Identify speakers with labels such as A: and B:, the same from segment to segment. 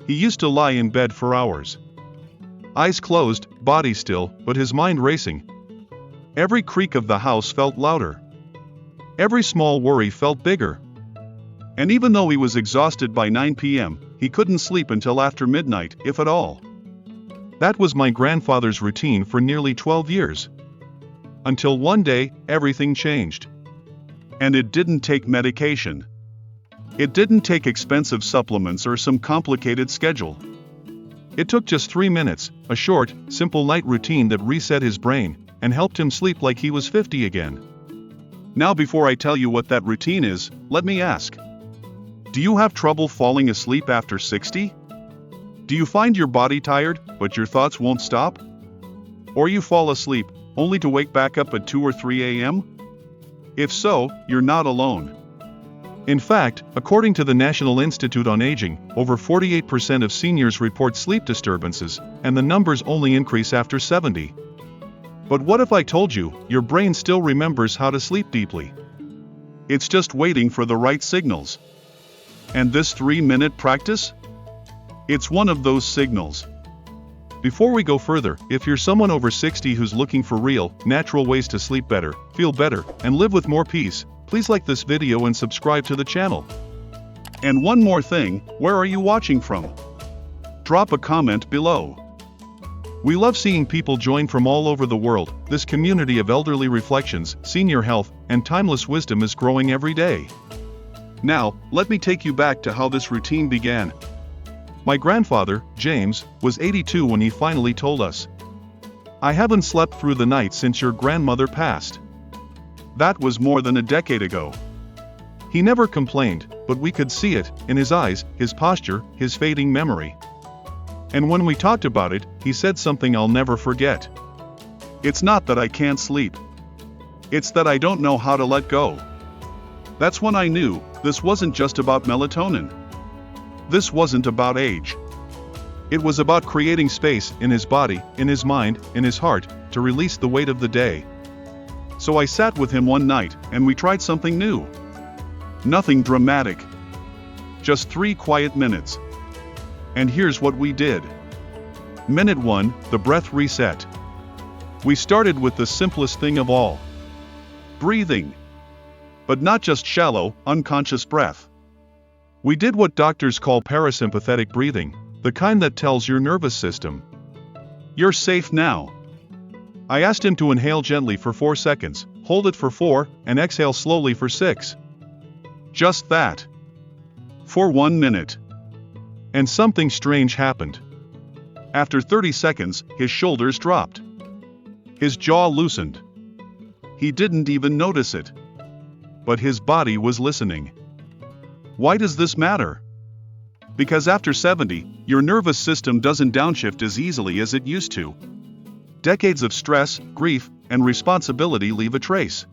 A: He used to lie in bed for hours. Eyes closed, body still, but his mind racing. Every creak of the house felt louder. Every small worry felt bigger. And even though he was exhausted by 9 p.m., he couldn't sleep until after midnight, if at all. That was my grandfather's routine for nearly 12 years. Until one day, everything changed. And it didn't take medication. It didn't take expensive supplements or some complicated schedule. It took just 3 minutes, a short, simple night routine that reset his brain and helped him sleep like he was 50 again. Now, before I tell you what that routine is, let me ask. Do you have trouble falling asleep after 60? Do you find your body tired, but your thoughts won't stop? Or you fall asleep, only to wake back up at 2 or 3 a.m.? If so, you're not alone. In fact, according to the National Institute on Aging, over 48% of seniors report sleep disturbances, and the numbers only increase after 70. But what if I told you, your brain still remembers how to sleep deeply? It's just waiting for the right signals. And this 3-minute practice? It's one of those signals. Before we go further, if you're someone over 60 who's looking for real, natural ways to sleep better, feel better, and live with more peace, please like this video and subscribe to the channel. And one more thing, where are you watching from? Drop a comment below. We love seeing people join from all over the world. This community of elderly reflections, senior health, and timeless wisdom is growing every day. Now, let me take you back to how this routine began. My grandfather, James, was 82 when he finally told us, "I haven't slept through the night since your grandmother passed." That was more than a decade ago. He never complained, but we could see it, in his eyes, his posture, his fading memory. And when we talked about it, he said something I'll never forget. "It's not that I can't sleep. It's that I don't know how to let go." That's when I knew, this wasn't just about melatonin. This wasn't about age. It was about creating space in his body, in his mind, in his heart, to release the weight of the day. So I sat with him one night, and we tried something new. Nothing dramatic. Just 3 quiet minutes. And here's what we did. Minute 1, the breath reset. We started with the simplest thing of all. Breathing. But not just shallow, unconscious breath. We did what doctors call parasympathetic breathing, the kind that tells your nervous system, "You're safe now." I asked him to inhale gently for 4 seconds, hold it for 4, and exhale slowly for 6. Just that. For 1 minute. And something strange happened. After 30 seconds, his shoulders dropped. His jaw loosened. He didn't even notice it. But his body was listening. Why does this matter? Because after 70, your nervous system doesn't downshift as easily as it used to. Decades of stress, grief, and responsibility leave a trace.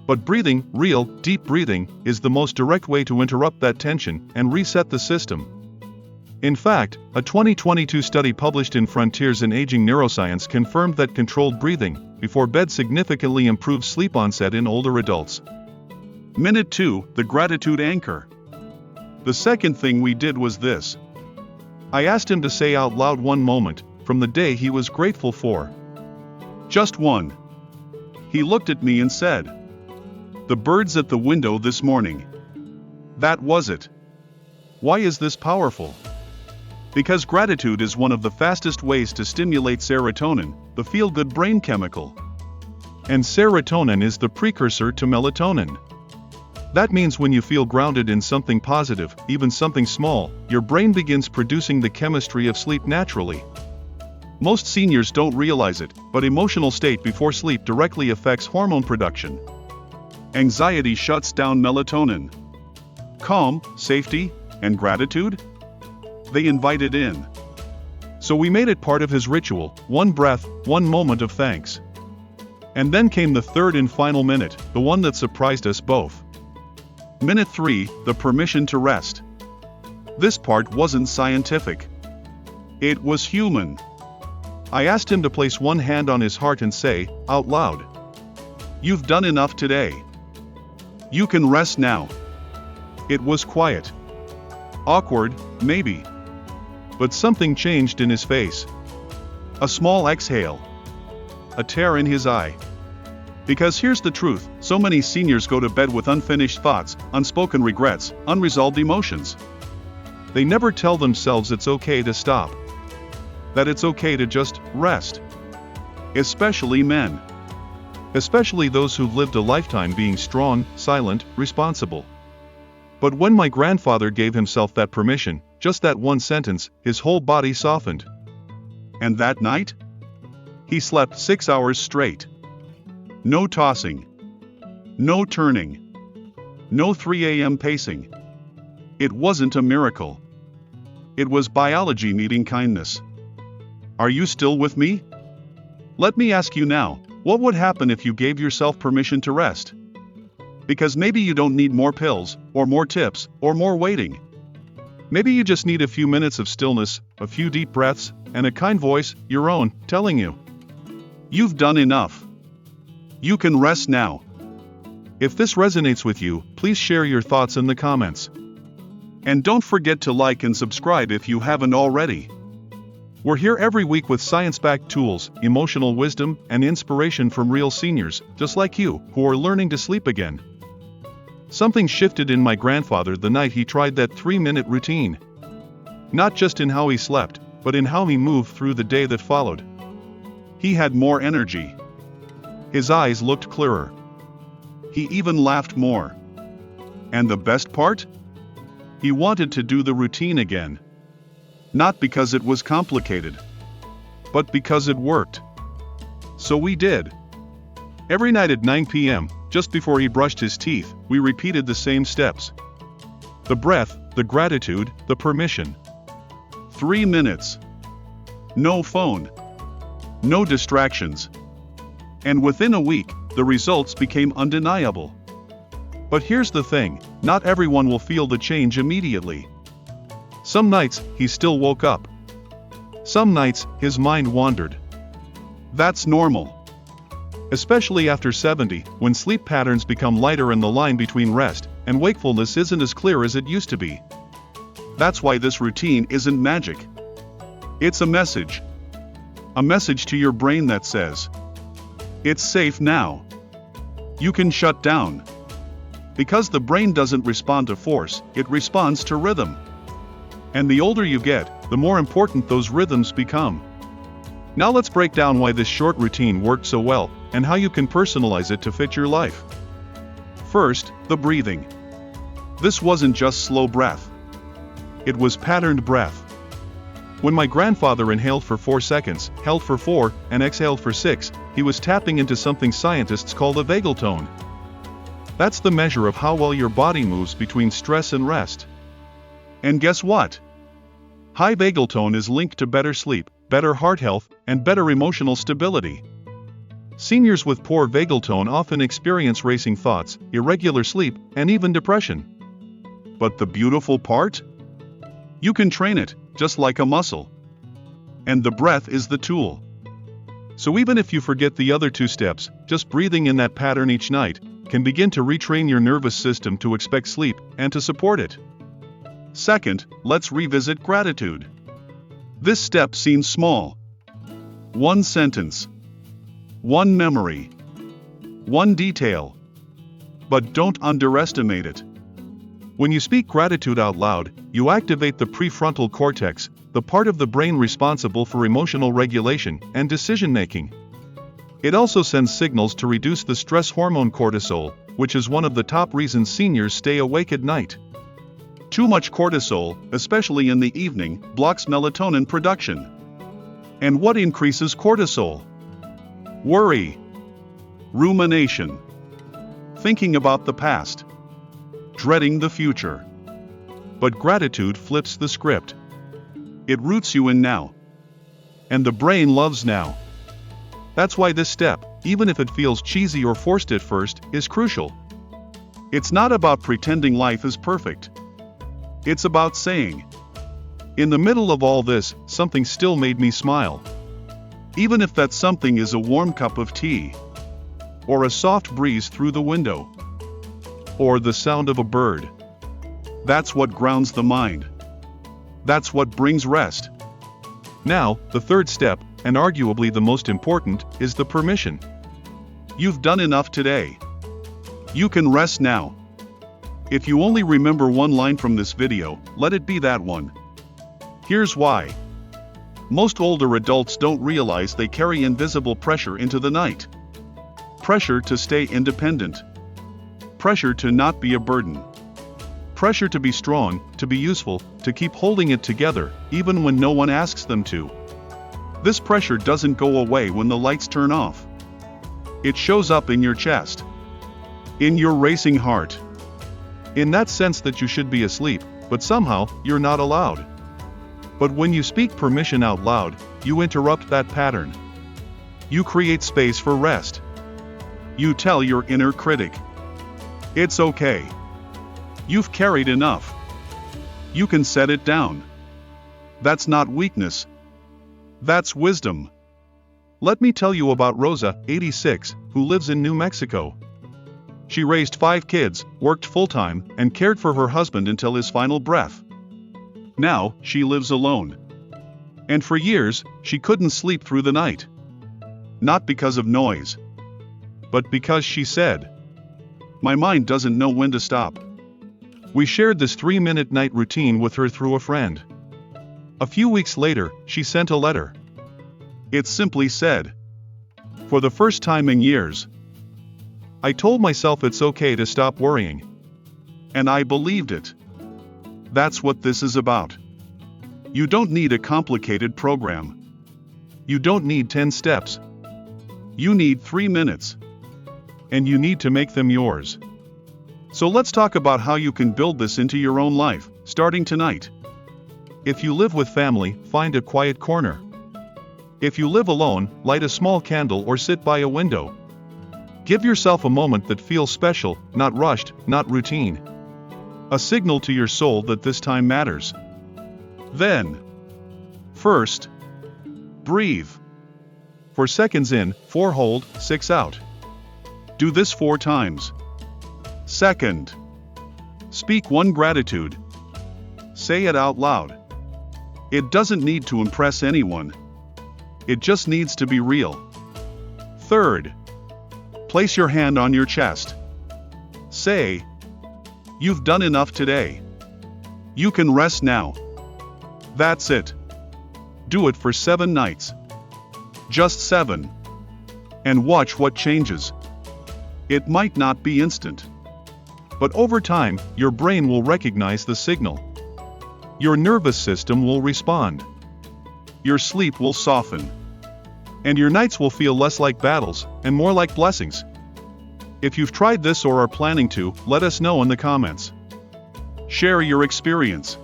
A: But breathing, real, deep breathing, is the most direct way to interrupt that tension and reset the system. In fact, a 2022 study published in Frontiers in Aging Neuroscience confirmed that controlled breathing before bed significantly improves sleep onset in older adults. Minute 2, the gratitude anchor. The second thing we did was this. I asked him to say out loud one moment from the day he was grateful for. Just one. He looked at me and said, "The birds at the window this morning." That was it. Why is this powerful? Because gratitude is one of the fastest ways to stimulate serotonin, the feel-good brain chemical. And serotonin is the precursor to melatonin. That means when you feel grounded in something positive, even something small, your brain begins producing the chemistry of sleep naturally. Most seniors don't realize it, but emotional state before sleep directly affects hormone production. Anxiety shuts down melatonin. Calm, safety, and gratitude? They invite it in. So we made it part of his ritual, 1 breath, 1 moment of thanks. And then came the third and final minute, the one that surprised us both. Minute 3, the permission to rest. This part wasn't scientific. It was human. I asked him to place one hand on his heart and say, out loud, "You've done enough today. You can rest now." It was quiet. Awkward, maybe. But something changed in his face. A small exhale. A tear in his eye. Because here's the truth, so many seniors go to bed with unfinished thoughts, unspoken regrets, unresolved emotions. They never tell themselves it's okay to stop. That it's okay to just rest. Especially men. Especially those who've lived a lifetime being strong, silent, responsible. But when my grandfather gave himself that permission, just that one sentence, his whole body softened. And that night? He slept 6 hours straight. No tossing. No turning. No 3 a.m. pacing. It wasn't a miracle. It was biology meeting kindness. Are you still with me? Let me ask you now, what would happen if you gave yourself permission to rest? Because maybe you don't need more pills, or more tips, or more waiting. Maybe you just need a few minutes of stillness, a few deep breaths, and a kind voice, your own, telling you, you've done enough. You can rest now. If this resonates with you, please share your thoughts in the comments. And don't forget to like and subscribe if you haven't already. We're here every week with science-backed tools, emotional wisdom, and inspiration from real seniors, just like you, who are learning to sleep again. Something shifted in my grandfather the night he tried that 3-minute routine. Not just in how he slept, but in how he moved through the day that followed. He had more energy. His eyes looked clearer. He even laughed more. And the best part? He wanted to do the routine again. Not because it was complicated, but because it worked. So we did. Every night at 9 p.m., just before he brushed his teeth, we repeated the same steps. The breath, the gratitude, the permission. 3 minutes. No phone. No distractions. And within a week, the results became undeniable. But here's the thing, not everyone will feel the change immediately. Some nights, he still woke up. Some nights, his mind wandered. That's normal. Especially after 70, when sleep patterns become lighter and the line between rest and wakefulness isn't as clear as it used to be. That's why this routine isn't magic. It's a message. A message to your brain that says, it's safe now. You can shut down. Because the brain doesn't respond to force, it responds to rhythm. And the older you get, the more important those rhythms become. Now let's break down why this short routine worked so well, and how you can personalize it to fit your life. First, the breathing. This wasn't just slow breath. It was patterned breath. When my grandfather inhaled for 4 seconds, held for 4, and exhaled for 6, he was tapping into something scientists call the vagal tone. That's the measure of how well your body moves between stress and rest. And guess what? High vagal tone is linked to better sleep, better heart health, and better emotional stability. Seniors with poor vagal tone often experience racing thoughts, irregular sleep, and even depression. But the beautiful part? You can train it, just like a muscle. And the breath is the tool. So even if you forget the other 2 steps, just breathing in that pattern each night can begin to retrain your nervous system to expect sleep and to support it. Second, let's revisit gratitude. This step seems small. 1 sentence. 1 memory. 1 detail. But don't underestimate it. When you speak gratitude out loud, you activate the prefrontal cortex, the part of the brain responsible for emotional regulation and decision-making. It also sends signals to reduce the stress hormone cortisol, which is one of the top reasons seniors stay awake at night. Too much cortisol, especially in the evening, blocks melatonin production. And what increases cortisol? Worry. Rumination. Thinking about the past. Dreading the future. But gratitude flips the script. It roots you in now. And the brain loves now. That's why this step, even if it feels cheesy or forced at first, is crucial. It's not about pretending life is perfect. It's about saying, in the middle of all this, something still made me smile. Even if that something is a warm cup of tea, or a soft breeze through the window, or the sound of a bird. That's what grounds the mind. That's what brings rest. Now, the third step, and arguably the most important, is the permission. You've done enough today. You can rest now. If you only remember one line from this video, let it be that one. Here's why. Most older adults don't realize they carry invisible pressure into the night. Pressure to stay independent. Pressure to not be a burden. Pressure to be strong, to be useful, to keep holding it together, even when no one asks them to. This pressure doesn't go away when the lights turn off. It shows up in your chest. In your racing heart. In that sense that you should be asleep, but somehow, you're not allowed. But when you speak permission out loud, you interrupt that pattern. You create space for rest. You tell your inner critic, it's okay. You've carried enough. You can set it down. That's not weakness. That's wisdom. Let me tell you about Rosa, 86, who lives in New Mexico. She raised 5 kids, worked full-time, and cared for her husband until his final breath. Now, she lives alone. And for years, she couldn't sleep through the night. Not because of noise. But because she said, "My mind doesn't know when to stop." We shared this 3-minute night routine with her through a friend. A few weeks later, she sent a letter. It simply said, "For the first time in years, I told myself it's okay to stop worrying. And I believed it." That's what this is about. You don't need a complicated program. You don't need 10 steps. You need 3 minutes. And you need to make them yours. So let's talk about how you can build this into your own life, starting tonight. If you live with family, find a quiet corner. If you live alone, light a small candle or sit by a window. Give yourself a moment that feels special, not rushed, not routine. A signal to your soul that this time matters. Then, first, breathe. 4 seconds in, 4 hold, 6 out. Do this 4 times. Second, speak one gratitude. Say it out loud. It doesn't need to impress anyone. It just needs to be real. Third, place your hand on your chest. Say, "You've done enough today. You can rest now." That's it. Do it for 7 nights. Just 7. And watch what changes. It might not be instant. But over time, your brain will recognize the signal. Your nervous system will respond. Your sleep will soften. And your nights will feel less like battles, and more like blessings. If you've tried this or are planning to, let us know in the comments. Share your experience.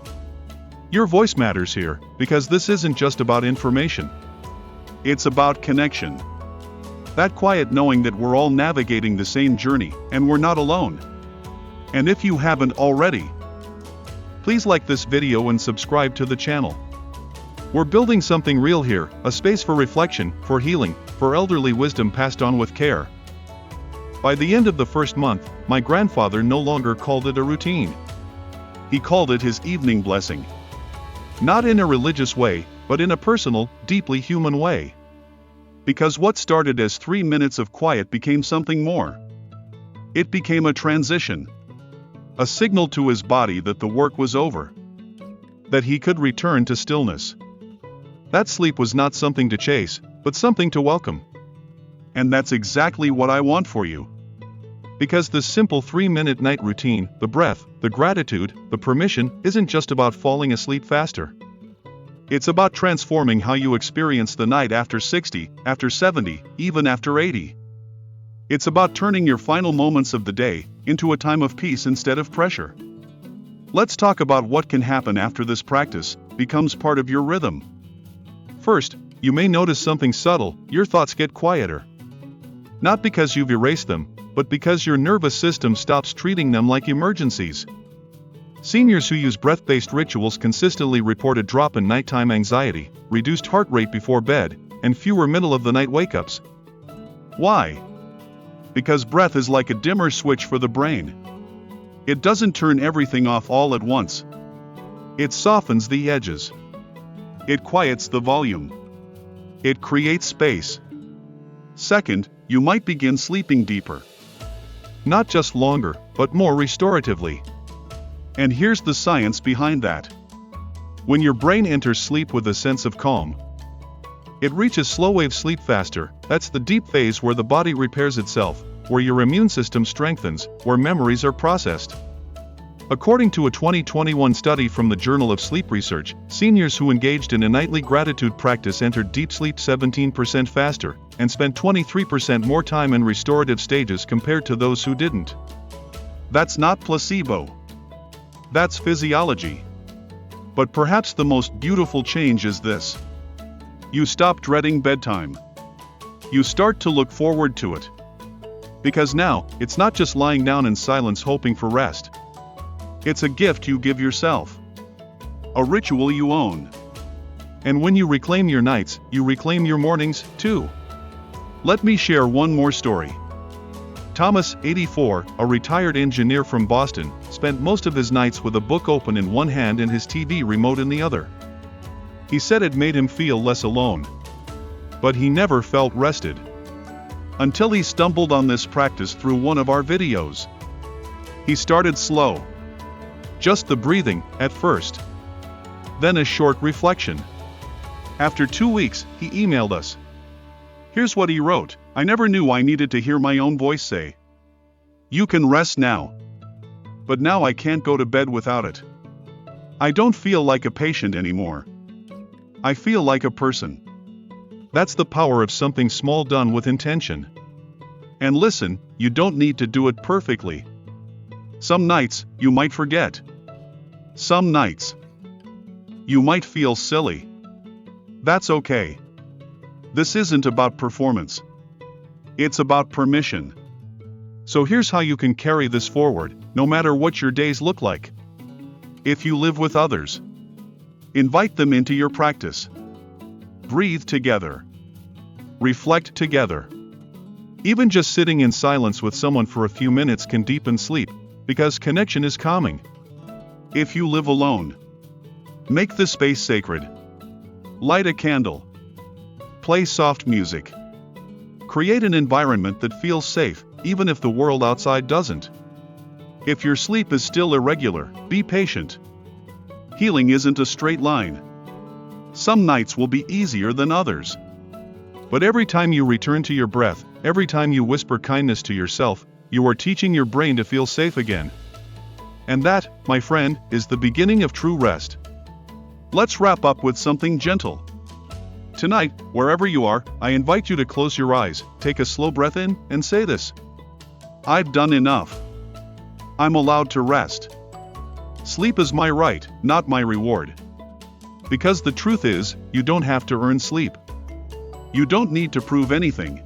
A: Your voice matters here, because this isn't just about information. It's about connection. That quiet knowing that we're all navigating the same journey, and we're not alone. And if you haven't already, please like this video and subscribe to the channel. We're building something real here, a space for reflection, for healing, for elderly wisdom passed on with care. By the end of the first month, my grandfather no longer called it a routine. He called it his evening blessing. Not in a religious way, but in a personal, deeply human way. Because what started as 3 minutes of quiet became something more. It became a transition. A signal to his body that the work was over. That he could return to stillness. That sleep was not something to chase, but something to welcome. And that's exactly what I want for you. Because this simple 3-minute night routine, the breath, the gratitude, the permission, isn't just about falling asleep faster. It's about transforming how you experience the night after 60, after 70, even after 80. It's about turning your final moments of the day into a time of peace instead of pressure. Let's talk about what can happen after this practice becomes part of your rhythm. First, you may notice something subtle. Your thoughts get quieter. Not because you've erased them, but because your nervous system stops treating them like emergencies. Seniors who use breath-based rituals consistently report a drop in nighttime anxiety, reduced heart rate before bed, and fewer middle-of-the-night wake-ups. Why? Because breath is like a dimmer switch for the brain. It doesn't turn everything off all at once. It softens the edges. It quiets the volume. It creates space. Second, you might begin sleeping deeper. Not just longer, but more restoratively. And here's the science behind that. When your brain enters sleep with a sense of calm, it reaches slow-wave sleep faster. That's the deep phase where the body repairs itself, where your immune system strengthens, where memories are processed. According to a 2021 study from the Journal of Sleep Research, seniors who engaged in a nightly gratitude practice entered deep sleep 17% faster, and spent 23% more time in restorative stages compared to those who didn't. That's not placebo. That's physiology. But perhaps the most beautiful change is this. You stop dreading bedtime. You start to look forward to it. Because now, it's not just lying down in silence hoping for rest. It's a gift you give yourself. A ritual you own. And when you reclaim your nights, you reclaim your mornings, too. Let me share one more story. Thomas, 84, a retired engineer from Boston, spent most of his nights with a book open in one hand and his TV remote in the other. He said it made him feel less alone. But he never felt rested. Until he stumbled on this practice through one of our videos. He started slow. Just the breathing, at first. Then a short reflection. After 2 weeks, he emailed us. Here's what he wrote. I never knew I needed to hear my own voice say, "You can rest now." But now I can't go to bed without it. I don't feel like a patient anymore. I feel like a person. That's the power of something small done with intention. And listen, you don't need to do it perfectly. Some nights, you might forget. Some nights, you might feel silly. That's okay. This isn't about performance. It's about permission. So here's how you can carry this forward, no matter what your days look like. If you live with others, invite them into your practice. Breathe together. Reflect together. Even just sitting in silence with someone for a few minutes can deepen sleep, because connection is calming. If you live alone, make the space sacred. Light a candle. Play soft music. Create an environment that feels safe, even if the world outside doesn't. If your sleep is still irregular, be patient. Healing isn't a straight line. Some nights will be easier than others. But every time you return to your breath, every time you whisper kindness to yourself, you are teaching your brain to feel safe again. And that, my friend, is the beginning of true rest. Let's wrap up with something gentle. Tonight, wherever you are, I invite you to close your eyes, take a slow breath in, and say this. I've done enough. I'm allowed to rest. Sleep is my right, not my reward. Because the truth is, you don't have to earn sleep. You don't need to prove anything.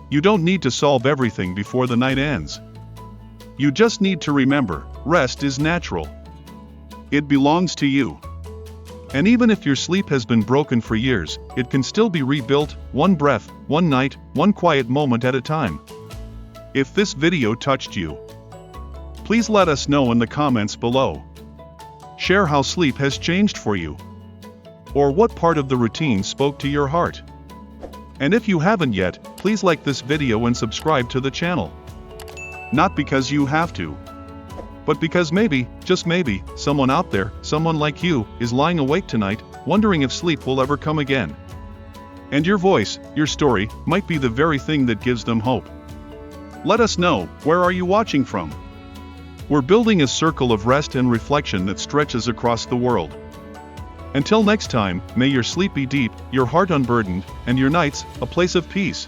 A: You don't need to solve everything before the night ends. You just need to remember, rest is natural. It belongs to you. And even if your sleep has been broken for years, it can still be rebuilt, one breath, one night, one quiet moment at a time. If this video touched you, please let us know in the comments below. Share how sleep has changed for you. Or what part of the routine spoke to your heart. And if you haven't yet, please like this video and subscribe to the channel. Not because you have to, but because maybe, just maybe, someone out there, someone like you, is lying awake tonight, wondering if sleep will ever come again. And your voice, your story, might be the very thing that gives them hope. Let us know, where are you watching from? We're building a circle of rest and reflection that stretches across the world. Until next time, may your sleep be deep, your heart unburdened, and your nights, a place of peace.